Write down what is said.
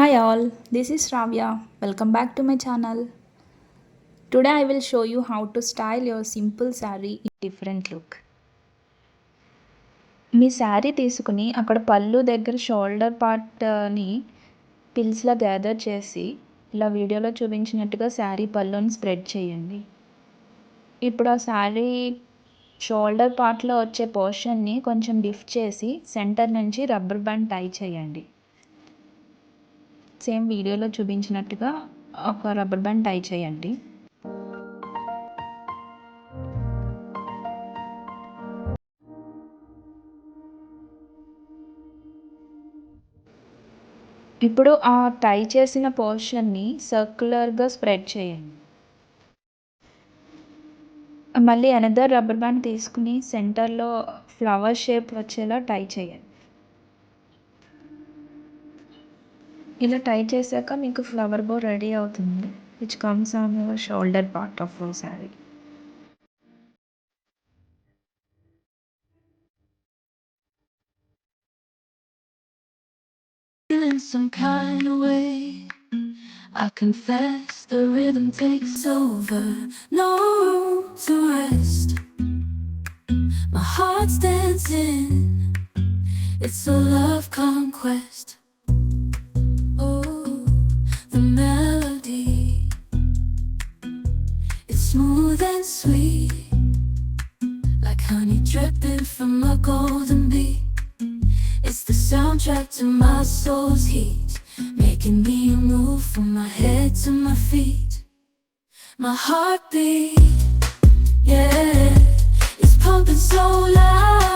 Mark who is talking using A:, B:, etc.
A: Hi all, this is Ravya. Welcome back to my channel. Today I will show you how to style your simple saree in different look. మీ శారీ తీసుకుని అక్కడ పళ్ళు దగ్గర shoulder పార్ట్ని పిల్స్లా gather చేసి ఇలా వీడియోలో చూపించినట్టుగా శారీ పళ్ళుని స్ప్రెడ్ చేయండి. ఇప్పుడు ఆ శారీ షోల్డర్ పార్ట్లో వచ్చే పోర్షన్ని కొంచెం లిఫ్ట్ చేసి సెంటర్ నుంచి రబ్బర్ బ్యాండ్ టై చేయండి. సేమ్ వీడియోలో చూపించినట్టుగా ఒక రబ్బర్ బ్యాండ్ టై చేయండి. ఇప్పుడు ఆ టై చేసిన పోర్షన్ని సర్క్యులర్గా స్ప్రెడ్ చేయండి. మళ్ళీ అనదర్ రబ్బర్ బ్యాండ్ తీసుకుని సెంటర్లో ఫ్లవర్ షేప్ వచ్చేలా టై చేయండి. ఇలా టై చేశాక మీకు ఫ్లవర్ బో రెడీ అవుతుంది, which comes on your shoulder part of your sari.
B: Feeling some kind of way. I confess the rhythm takes over. No room to rest. My heart's dancing. It's a love conquest. Oh, the melody. It's smooth and sweet, like honey dripping from a golden bee. It's the soundtrack to my soul's heat, making me move from my head to my feet. My heartbeat, yeah, it's pumping so loud.